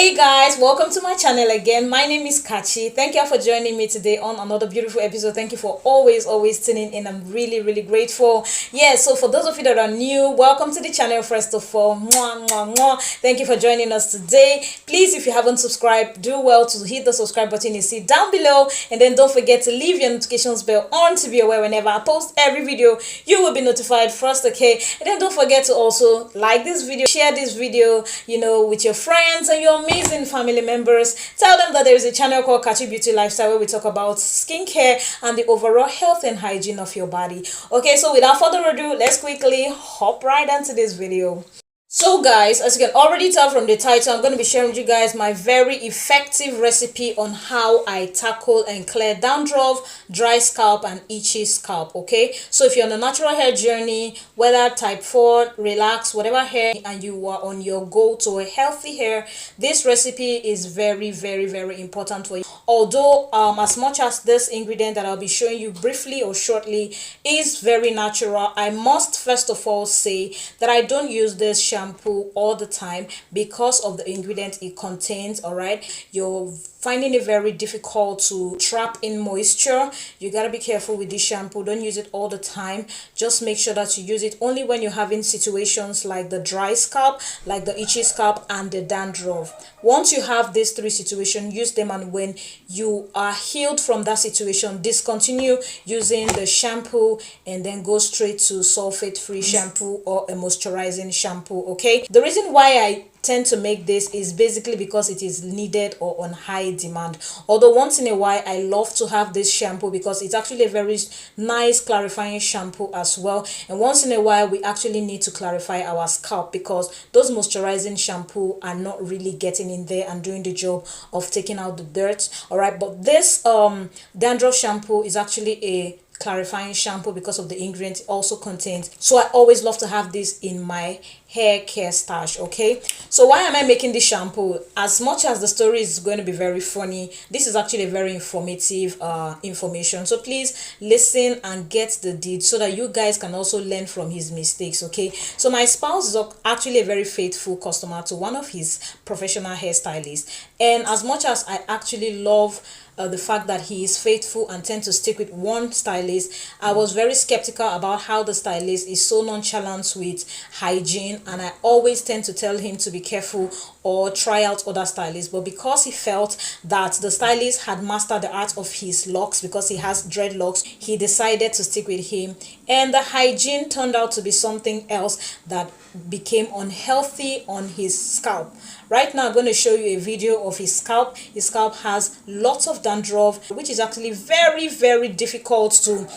Hey guys, welcome to my channel again. My name is Kachi. Thank you for joining me today on another beautiful episode. Thank you for always tuning in. I'm really grateful. Yeah, so for those of you that are new, welcome to the channel first of all. Mwah, mwah, mwah. Thank you for joining us today. Please, if you haven't subscribed, do well to hit the subscribe button you see down below, and then don't forget to leave your notifications bell on to be aware whenever I post every video. You will be notified first, okay? And then don't forget to also like this video, share this video, with your friends and your amazing family members. Tell them that there is a channel called Kachi Beauty Lifestyle where we talk about skincare and the overall health and hygiene of your body. Okay, so without further ado, let's quickly hop right into this video. So guys, as you can already tell from the title, I'm going to be sharing with you guys my very effective recipe on how I tackle and clear dandruff, dry scalp and itchy scalp. Okay, so if you're on a natural hair journey, whether type 4, relax, whatever hair, and you are on your go to a healthy hair, this recipe is very important for you. Although as much as this ingredient that I'll be showing you briefly or shortly is very natural, I must first of all say that I don't use this shampoo all the time because of the ingredient it contains. All right, you're finding it very difficult to trap in moisture. You got to be careful with this shampoo. Don't use it all the time. Just make sure that you use it only when you're having situations like the dry scalp, like the itchy scalp and the dandruff. Once you have these three situations, use them, and when you are healed from that situation, discontinue using the shampoo and then go straight to sulfate free shampoo or a moisturizing shampoo. Okay, the reason why I tend to make this is basically because it is needed or on high demand. Although once in a while I love to have this shampoo because it's actually a very nice clarifying shampoo as well, and once in a while we actually need to clarify our scalp because those moisturizing shampoo are not really getting in there and doing the job of taking out the dirt. All right, but this dandruff shampoo is actually a clarifying shampoo because of the ingredients it also contains. So I always love to have this in my hair care stash. Okay, so why am I making this shampoo? As much as the story is going to be very funny, this is actually a very informative information, so please listen and get the deed so that you guys can also learn from his mistakes. Okay, so my spouse is actually a very faithful customer to one of his professional hairstylists, and as much as I actually love the fact that he is faithful and tend to stick with one stylist, I was very skeptical about how the stylist is so nonchalant with hygiene, and I always tend to tell him to be careful or try out other stylists. But because he felt that the stylist had mastered the art of his locks, because he has dreadlocks, he decided to stick with him, and the hygiene turned out to be something else that became unhealthy on his scalp. Right now I'm going to show you a video of his scalp. His scalp has lots of dandruff, which is actually very difficult to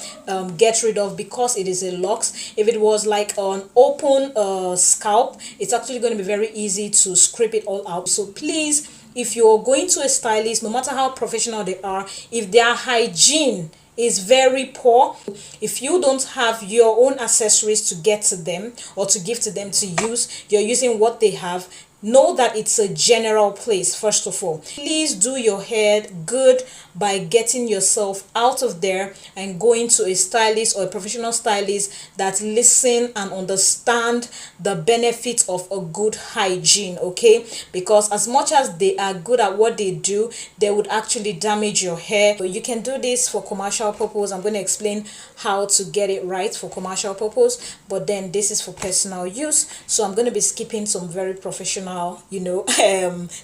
get rid of because it is a locks. If it was like an open scalp, it's actually going to be very easy to scrape it all out. So please, if you're going to a stylist, no matter how professional they are, if their hygiene is very poor, if you don't have your own accessories to get to them or to give to them to use, you're using what they have, know that it's a general place. First of all, please do your hair good by getting yourself out of there and going to a stylist or a professional stylist that listen and understand the benefits of a good hygiene. Okay, because as much as they are good at what they do, they would actually damage your hair. So you can do this for commercial purpose. I'm going to explain how to get it right for commercial purpose, but then this is for personal use, so I'm going to be skipping some very professional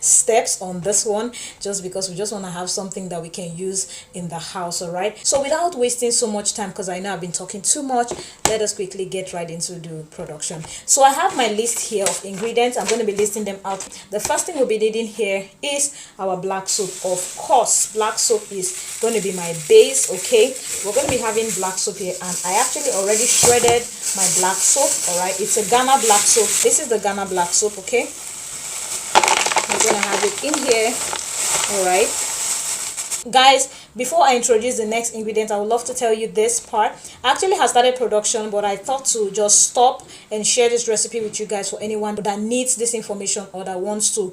steps on this one, just because we just want to have something that we can use in the house. All right, so without wasting so much time, because I know I've been talking too much, let us quickly get right into the production. So I have my list here of ingredients. I'm going to be listing them out. The first thing we'll be needing here is our black soap. Of course, black soap is going to be my base. Okay, we're going to be having black soap here, and I actually already shredded my black soap. All right, it's a Ghana black soap. This is the Ghana black soap. Okay, we're gonna have it in here. All right, guys, before I introduce the next ingredient, I would love to tell you this part. I actually have started production, but I thought to just stop and share this recipe with you guys for anyone that needs this information or that wants to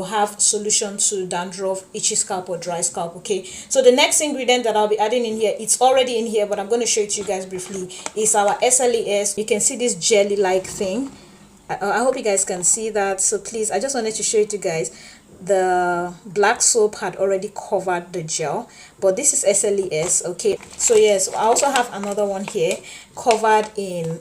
have solution to dandruff, itchy scalp or dry scalp. Okay, so the next ingredient that I'll be adding in here, it's already in here, but I'm going to show it to you guys briefly, is our SLES. You can see this jelly like thing. I hope you guys can see that. So please, I just wanted to show it to you guys. the black soap had already covered the gel, but this is SLES. Okay, so yes, I also have another one here covered in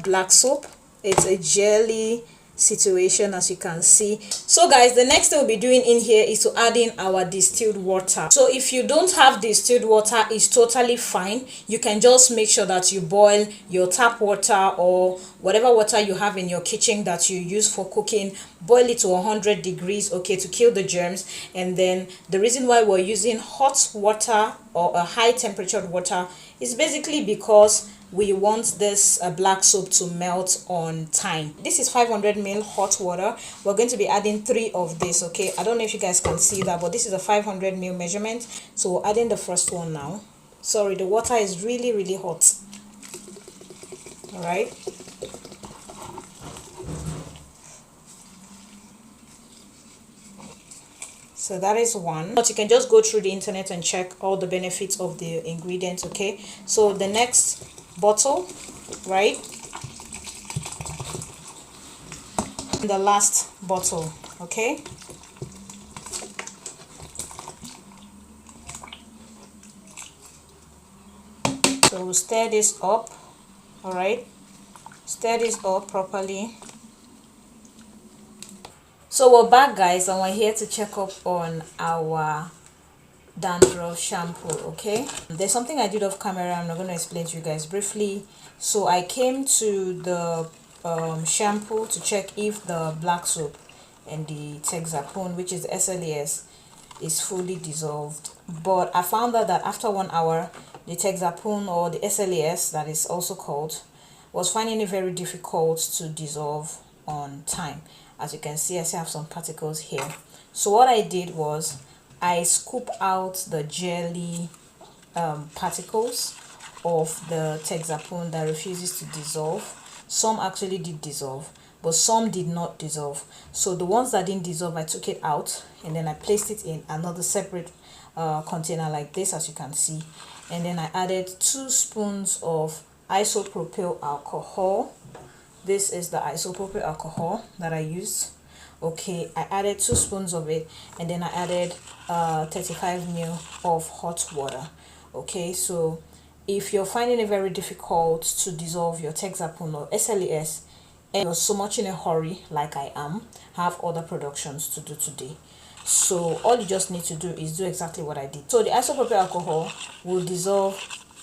black soap. It's a jelly situation, as you can see. So guys, the next thing we'll be doing in here is to add in our distilled water. So if you don't have distilled water, it's totally fine. You can just make sure that you boil your tap water or whatever water you have in your kitchen that you use for cooking. Boil it to 100 degrees, okay, to kill the germs. And then the reason why we're using hot water or a high temperature water is basically because we want this black soap to melt on time. This is 500 ml hot water. We're going to be adding 3 of this. Okay, I don't know if you guys can see that, but this is a 500 ml measurement. So we're adding the first one now. Sorry, the water is really hot. All right, so that is one. But you can just go through the internet and check all the benefits of the ingredients. Okay, so the next bottle, right, the last bottle. Okay, so we'll stir this up. All right, stir this up properly. So we're back, guys, and we're here to check up on our dandruff shampoo. Okay, there's something I did off camera. I'm not going to explain to you guys briefly. So I came to the shampoo to check if the black soap and the Texapone, which is SLES, is fully dissolved. But I found out that after 1 hour, the Texapone, or the SLES that is also called, was finding it very difficult to dissolve on time. As you can see, I still have some particles here. So what I did was I scoop out the jelly particles of the Texapone that refuses to dissolve. Some actually did dissolve, but some did not dissolve. So the ones that didn't dissolve, I took it out and then I placed it in another separate container like this, as you can see. And then I added 2 spoons of isopropyl alcohol. This is the isopropyl alcohol that I used. Okay, I added 2 spoons of it, and then I added 35 ml of hot water. Okay, so if you're finding it very difficult to dissolve your Texapone or SLES and you're so much in a hurry like I am, have other productions to do today. So all you just need to do is do exactly what I did. So the isopropyl alcohol will dissolve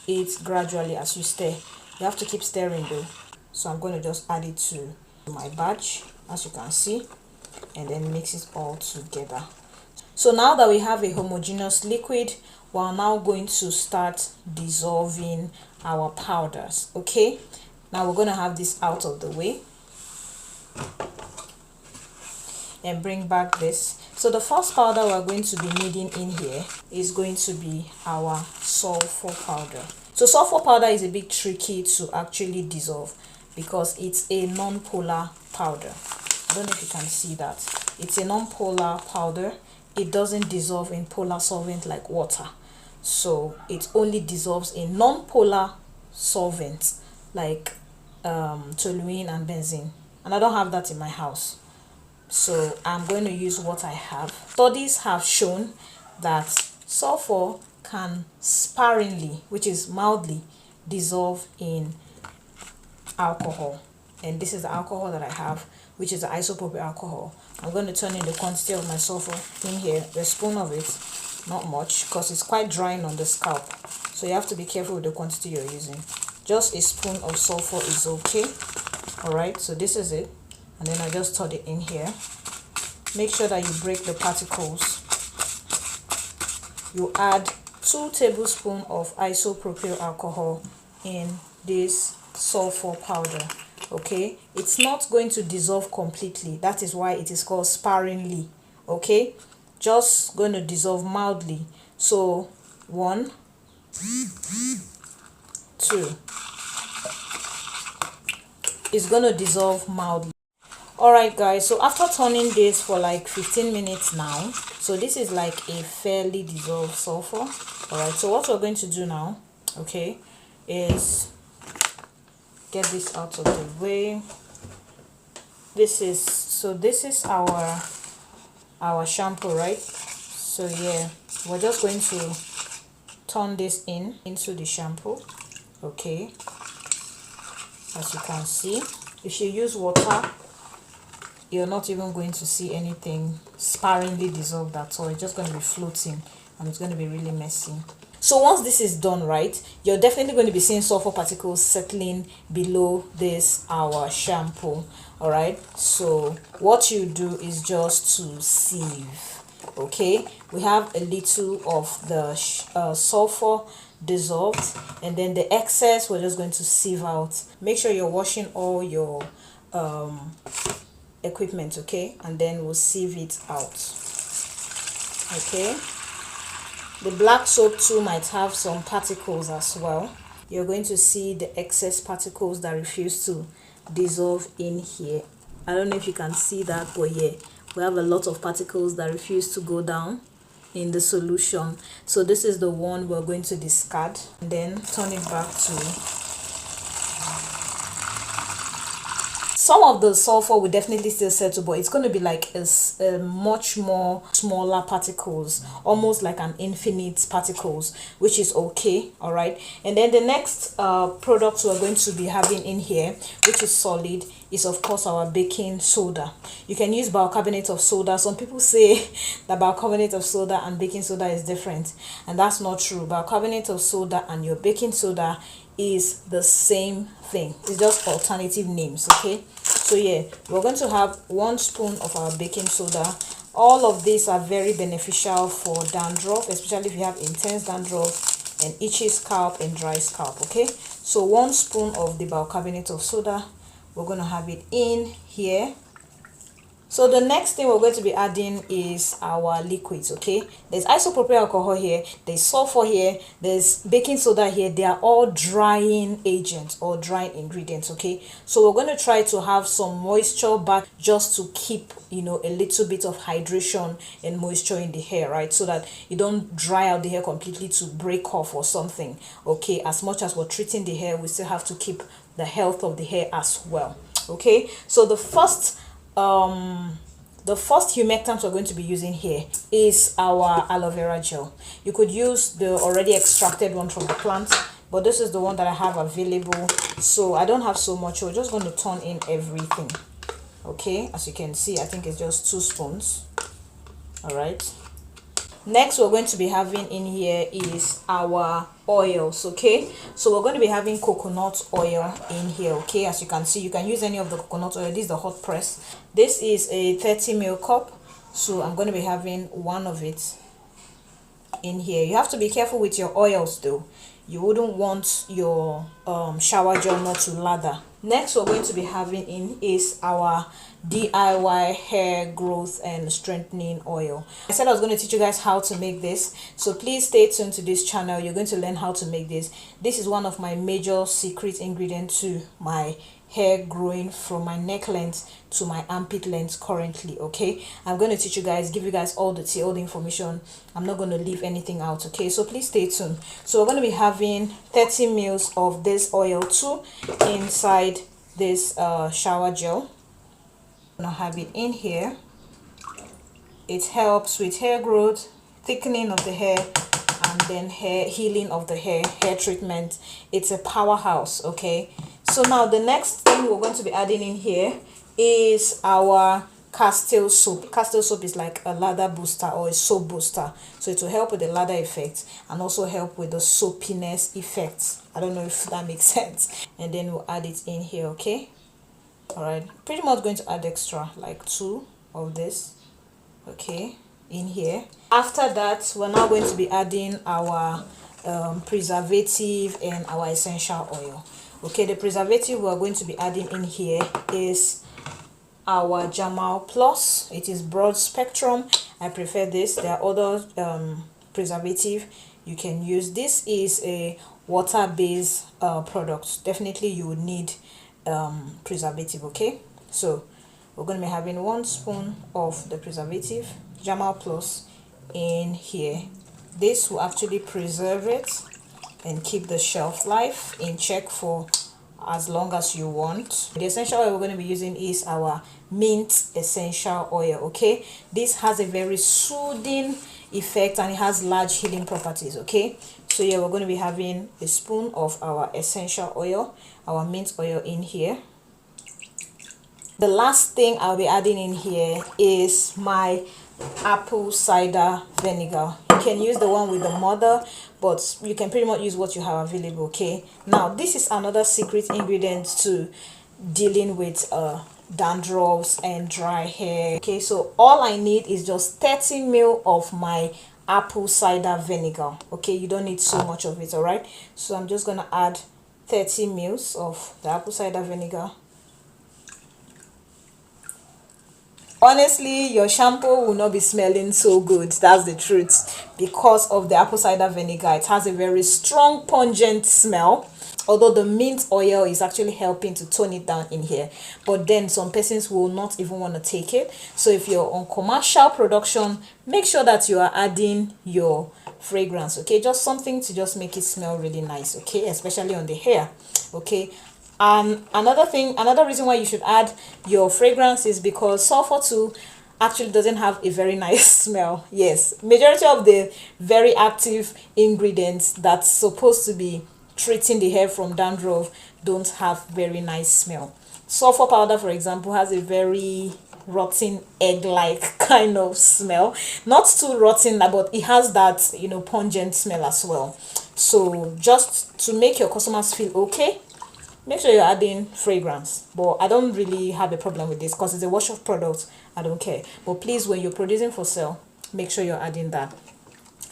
it gradually as you stir. You have to keep stirring though. So I'm going to just add it to my batch, as you can see, and then mix it all together. So now that we have a homogeneous liquid, we're now going to start dissolving our powders. Okay, now we're going to have this out of the way and bring back this. So the first powder we're going to be needing in here is going to be our sulfur powder. So sulfur powder is a bit tricky to actually dissolve because it's a non-polar powder. I don't know if you can see that. It's a non-polar powder. It doesn't dissolve in polar solvent like water. So it only dissolves in non-polar solvents like toluene and benzene. And I don't have that in my house. So I'm going to use what I have. Studies have shown that sulfur can sparingly, which is mildly, dissolve in alcohol. And this is the alcohol that I have, which is the isopropyl alcohol. I'm going to turn in the quantity of my sulfur in here, a spoon of it, not much, because it's quite drying on the scalp. So you have to be careful with the quantity you're using. Just a spoon of sulfur is okay. Alright, so this is it. And then I just turn it in here. Make sure that you break the particles. You add 2 tablespoons of isopropyl alcohol in this sulfur powder. Okay, it's not going to dissolve completely. That is why it is called sparingly. Okay, just going to dissolve mildly. So 1, 2, it's going to dissolve mildly. Alright guys, so after turning this for like 15 minutes now, so this is like a fairly dissolved sulfur. Alright, so what we're going to do now, okay, is get this out of the way. This is our our shampoo, right? So yeah, we're just going to turn this into the shampoo. Okay, as you can see, if you use water, you're not even going to see anything sparingly dissolved at all. It's just going to be floating and it's going to be really messy. So once this is done, right, you're definitely going to be seeing sulfur particles settling below this our shampoo. All right, so what you do is just to sieve. Okay, we have a little of the sulfur dissolved, and then the excess we're just going to sieve out. Make sure you're washing all your equipment, okay, and then we'll sieve it out. Okay, the black soap too might have some particles as well. You're going to see the excess particles that refuse to dissolve in here. I don't know if you can see that, but yeah, we have a lot of particles that refuse to go down in the solution. So this is the one we're going to discard and then turn it back to. Some of the sulfur will definitely still settle, but it's going to be like a much more smaller particles, almost like an infinite particles, which is okay. All right, and then the next product we're going to be having in here, which is solid, is of course our baking soda. You can use bicarbonate of soda. Some people say that bicarbonate of soda and baking soda is different, and that's not true. Bicarbonate of soda and your baking soda is the same thing. It's just alternative names. Okay, so yeah, we're going to have 1 spoon of our baking soda. All of these are very beneficial for dandruff, especially if you have intense dandruff and itchy scalp and dry scalp. Okay, so 1 spoon of the bicarbonate of soda, we're going to have it in here. So the next thing we're going to be adding is our liquids. Okay, there's isopropyl alcohol here, there's sulfur here, there's baking soda here. They are all drying agents or drying ingredients. Okay, so we're going to try to have some moisture back, just to keep, you know, a little bit of hydration and moisture in the hair, right, so that you don't dry out the hair completely to break off or something. Okay, as much as we're treating the hair, we still have to keep the health of the hair as well. Okay, so the first humectant we're going to be using here is our aloe vera gel. You could use the already extracted one from the plant, but this is the one that I have available, so I don't have so much. We're just going to turn in everything. Okay, as you can see, I think it's just 2 spoons. All right, next we're going to be having in here is our oils. Okay, so we're going to be having coconut oil in here. Okay, as you can see, you can use any of the coconut oil. This is the hot press. This is a 30 ml cup, so I'm going to be having 1 of it in here. You have to be careful with your oils though. You wouldn't want your shower gel not to lather. Next we're going to be having in is our DIY hair growth and strengthening oil. I said I was going to teach you guys how to make this, so please stay tuned to this channel. You're going to learn how to make this. This is one of my major secret ingredients to my hair growing from my neck length to my armpit length currently. Okay, I'm going to teach you guys, give you guys all the tea, all the information. I'm not going to leave anything out. Okay, so please stay tuned. So we're going to be having 30 ml of this oil too inside this shower gel. I'm gonna have it in here. It helps with hair growth, thickening of the hair, and then hair healing of the hair treatment. It's a powerhouse. Okay, so now the next thing we're going to be adding in here is our castle soap. Castle soap is like a lather booster or a soap booster, so it will help with the lather effect and also help with the soapiness effect. I don't know if that makes sense. And then we'll add it in here. Okay, all right, pretty much going to add extra like 2 of this. Okay, in here. After that, we're now going to be adding our preservative and our essential oil. Okay, the preservative we're going to be adding in here is our Jamal Plus. It is broad spectrum. I prefer this. There are other preservative you can use. This is a water-based product. Definitely you would need preservative. Okay, so we're going to be having 1 spoon of the preservative Jamal Plus in here. This will actually preserve it and keep the shelf life in check for as long as you want. The essential oil we're going to be using is our mint essential oil. Okay, this has a very soothing effect and it has large healing properties. Okay, so yeah, we're going to be having a spoon of our essential oil, our mint oil in here. The last thing I'll be adding in here is my apple cider vinegar. You can use the one with the mother, but you can pretty much use what you have available. Okay, now this is another secret ingredient to dealing with dandruffs and dry hair. Okay, so all I need is just 30 ml of my apple cider vinegar. Okay, you don't need so much of it. All right, so I'm just gonna add 30 ml of the apple cider vinegar. Honestly, your shampoo will not be smelling so good, that's the truth, because of the apple cider vinegar. It has a very strong pungent smell, although the mint oil is actually helping to tone it down in here. But then some persons will not even want to take it. So if you're on commercial production, make sure that you are adding your fragrance. Okay, just something to just make it smell really nice. Okay, especially on the hair. Okay, another reason why you should add your fragrance is because sulfur 2 actually doesn't have a very nice smell. Yes, majority of the very active ingredients that's supposed to be treating the hair from dandruff don't have very nice smell. Sulfur powder, for example, has a very rotten egg-like kind of smell. Not too rotten, but it has that, you know, pungent smell as well. So just to make your customers feel okay, make sure you're adding fragrance. But I don't really have a problem with this because it's a wash-off product. I don't care. But please, when you're producing for sale, make sure you're adding that.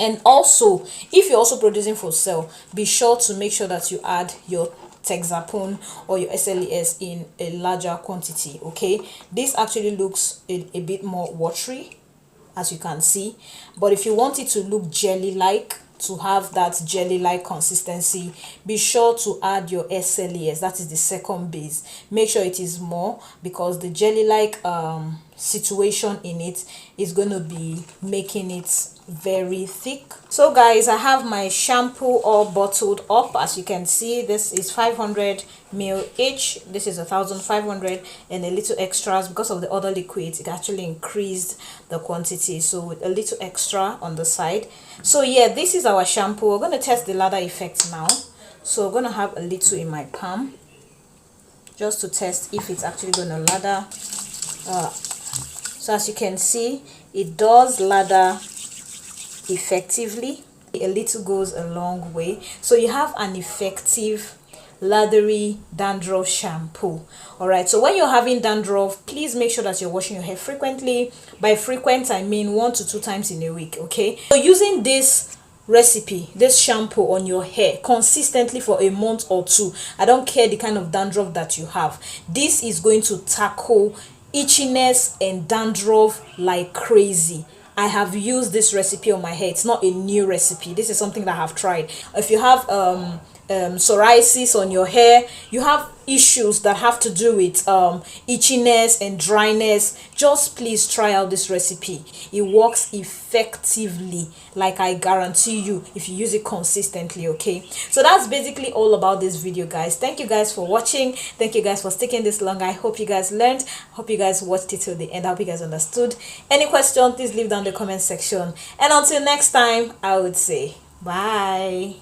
And also, if you're also producing for sale, be sure to make sure that you add your Texapone or your SLES in a larger quantity. Okay, this actually looks a bit more watery, as you can see, but if you want it to look jelly like, to have that jelly like consistency, be sure to add your SLES. That is the second base. Make sure it is more, because the jelly like situation in it is going to be making it very thick. So guys, I have my shampoo all bottled up. As you can see, this is 500 ml each. This is 1500 and a little extras because of the other liquids. It actually increased the quantity, so with a little extra on the side. So yeah, this is our shampoo. We're going to test the lather effect now. So we're going to have a little in my palm just to test if it's actually going to lather. So as you can see, it does lather effectively. A little goes a long way. So you have an effective lathery dandruff shampoo. All right, so when you're having dandruff, please make sure that you're washing your hair frequently. By frequent, I mean 1 to 2 times in a week. Okay, so using this recipe, this shampoo on your hair consistently for a month or 2, I don't care the kind of dandruff that you have, this is going to tackle itchiness and dandruff like crazy. I have used this recipe on my hair. It's not a new recipe. This is something that I have tried. If you have psoriasis on your hair, you have issues that have to do with itchiness and dryness, just please try out this recipe. It works effectively, like I guarantee you, if you use it consistently. Okay, so that's basically all about this video, guys. Thank you guys for watching. Thank you guys for sticking this long. I hope you guys learned. Hope you guys watched it till the end. I hope you guys understood. Any question, please leave down the comment section, and until next time, I would say bye.